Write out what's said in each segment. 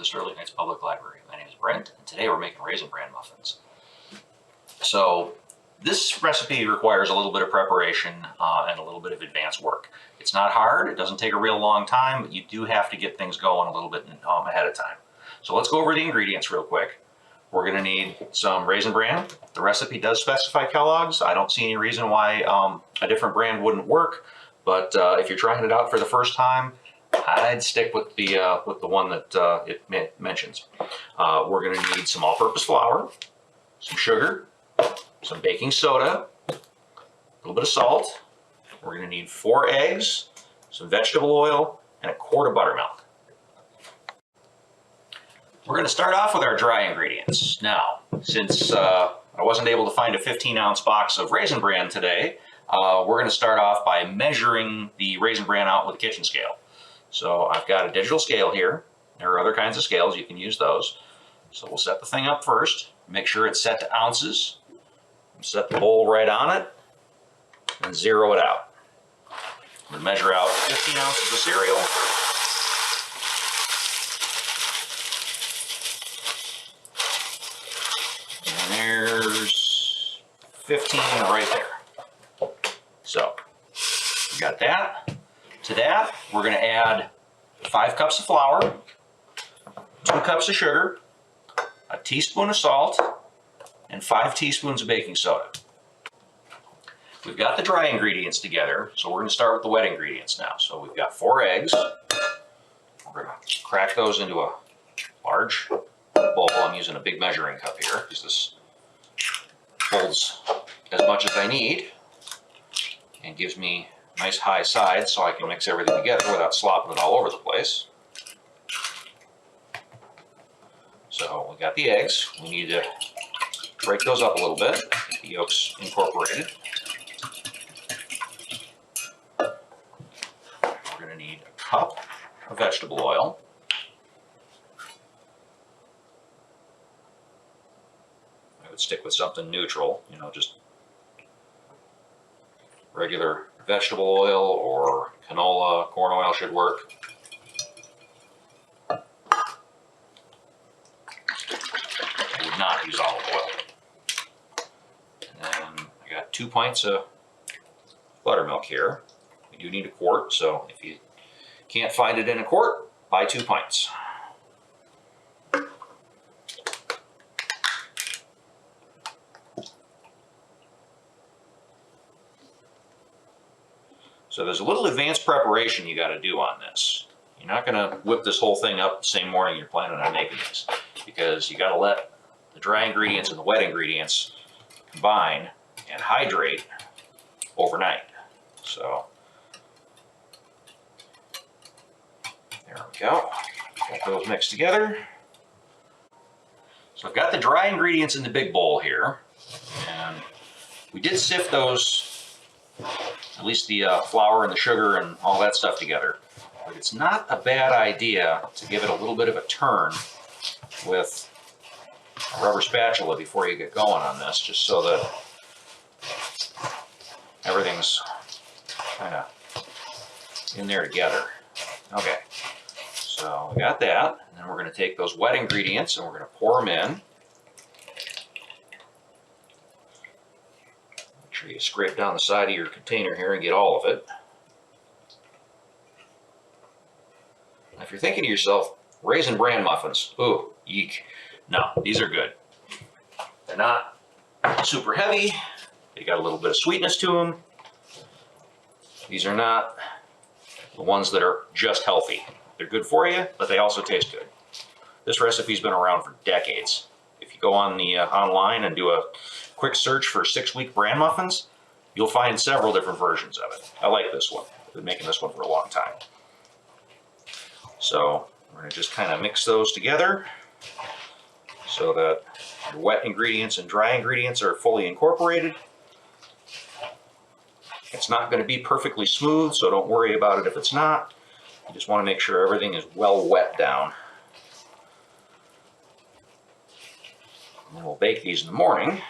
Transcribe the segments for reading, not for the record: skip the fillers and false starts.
the Sterling Heights Public Library. My name is Brent, and today we're making raisin bran muffins. So this recipe requires a little bit of preparation and a little bit of advanced work. It's not hard, it doesn't take a real long time, but you do have to get things going a little bit ahead of time. So let's go over the ingredients real quick. We're going to need some raisin bran. The recipe does specify Kellogg's. I don't see any reason why a different brand wouldn't work, but if you're trying it out for the first time, I'd stick with the one that it mentions. We're going to need some all-purpose flour, some sugar, some baking soda, a little bit of salt. We're going to need 4 eggs, some vegetable oil, and a quart of buttermilk. We're going to start off with our dry ingredients. Now, since I wasn't able to find a 15-ounce box of raisin bran today, we're going to start off by measuring the raisin bran out with a kitchen scale. So I've got a digital scale here. There are other kinds of scales, you can use those. So we'll set the thing up first, make sure it's set to ounces, set the bowl right on it, and zero it out. I'm going to measure out 15 ounces of cereal. And there's 15 right there. So we got that. To that, we're going to add 5 cups of flour, 2 cups of sugar, a teaspoon of salt, and 5 teaspoons of baking soda. We've got the dry ingredients together, so we're going to start with the wet ingredients now. So we've got 4 eggs. We're going to crack those into a large bowl. I'm using a big measuring cup here because this holds as much as I need and gives me nice high sides so I can mix everything together without slopping it all over the place. So we got the eggs. We need to break those up a little bit, get the yolks incorporated. We're going to need a cup of vegetable oil. I would stick with something neutral, you know, just regular vegetable oil or canola, corn oil should work. I would not use olive oil. And then I got 2 pints of buttermilk here. We do need a quart, so if you can't find it in a quart, buy 2 pints. So there's a little advanced preparation you got to do on this. You're not going to whip this whole thing up the same morning you're planning on making this, because you got to let the dry ingredients and the wet ingredients combine and hydrate overnight. So there we go. Get those mixed together. So I've got the dry ingredients in the big bowl here, and we did sift those, at least the flour and the sugar and all that stuff together. But it's not a bad idea to give it a little bit of a turn with a rubber spatula before you get going on this, just so that everything's kind of in there together. Okay, so we got that, and then we're going to take those wet ingredients and we're going to pour them in. You scrape down the side of your container here and get all of it. Now, if you're thinking to yourself, raisin bran muffins, ooh, eek. No, these are good. They're not super heavy. They got a little bit of sweetness to them. These are not the ones that are just healthy. They're good for you, but they also taste good. This recipe's been around for decades. If you go on the online and do a quick search for 6-week bran muffins, you'll find several different versions of it. I like this one. I've been making this one for a long time. So we're going to just kind of mix those together so that your wet ingredients and dry ingredients are fully incorporated. It's not going to be perfectly smooth, so don't worry about it if it's not. You just want to make sure everything is well wet down. And then we'll bake these in the morning.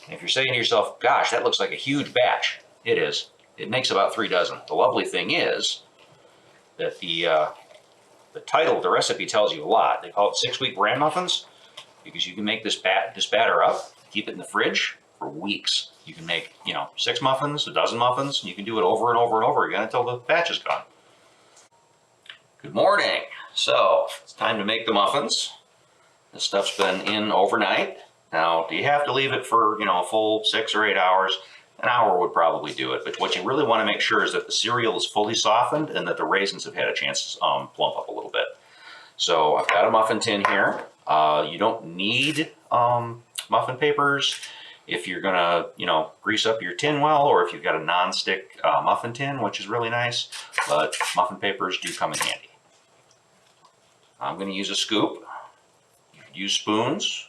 And if you're saying to yourself, gosh, that looks like a huge batch, it is. It makes about 3 dozen. The lovely thing is, that the title, the recipe tells you a lot. They call it 6-week bran muffins because you can make this batter up, keep it in the fridge for weeks. You can make, 6 muffins, a dozen muffins, and you can do it over and over and over again until the batch is gone. Good morning. So it's time to make the muffins. This stuff's been in overnight. Now, do you have to leave it for, a full 6 or 8 hours? An hour would probably do it. But what you really want to make sure is that the cereal is fully softened and that the raisins have had a chance to plump up a little bit. So I've got a muffin tin here. You don't need muffin papers if you're gonna, grease up your tin well, or if you've got a non-stick muffin tin, which is really nice. But muffin papers do come in handy. I'm going to use a scoop. You could use spoons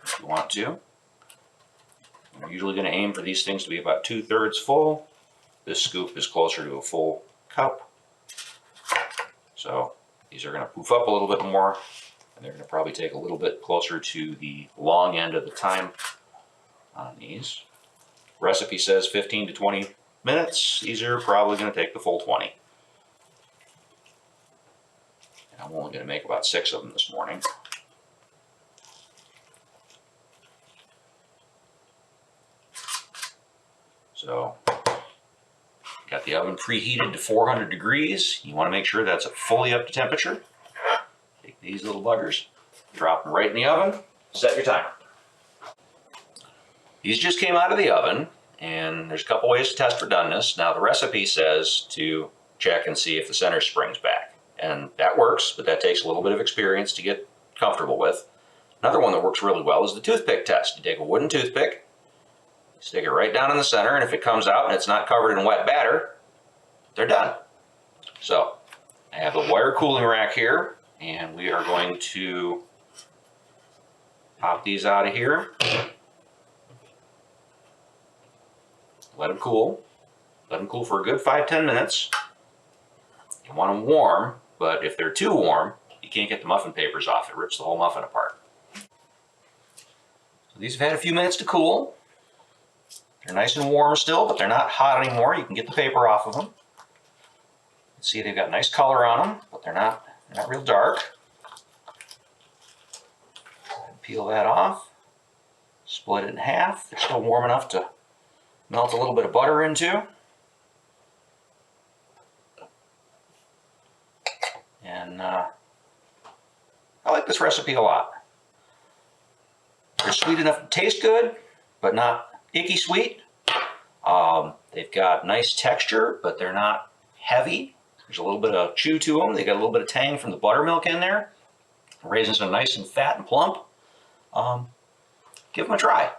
if you want to. I'm usually going to aim for these things to be about 2/3 full. This scoop is closer to a full cup. So these are going to poof up a little bit more, and they're going to probably take a little bit closer to the long end of the time on these. Recipe says 15 to 20 minutes. These are probably going to take the full 20. And I'm only going to make about 6 of them this morning. So, got the oven preheated to 400 degrees. You want to make sure that's fully up to temperature. Take these little buggers, drop them right in the oven, set your timer. These just came out of the oven, and there's a couple ways to test for doneness. Now, the recipe says to check and see if the center spring's back. And that works, but that takes a little bit of experience to get comfortable with. Another one that works really well is the toothpick test. You take a wooden toothpick, stick it right down in the center, and if it comes out and it's not covered in wet batter, they're done. So, I have the wire cooling rack here, and we are going to pop these out of here. Let them cool. Let them cool for a good 5-10 minutes. You want them warm, but if they're too warm, you can't get the muffin papers off. It rips the whole muffin apart. So these have had a few minutes to cool. They're nice and warm still, but they're not hot anymore. You can get the paper off of them. See, they've got nice color on them, but they're not real dark. Peel that off. Split it in half. They're still warm enough to melt a little bit of butter into. And I like this recipe a lot. They're sweet enough to taste good, but not icky sweet. They've got nice texture, but they're not heavy. There's a little bit of chew to them. They got a little bit of tang from the buttermilk in there. The raisins are nice and fat and plump. Give them a try.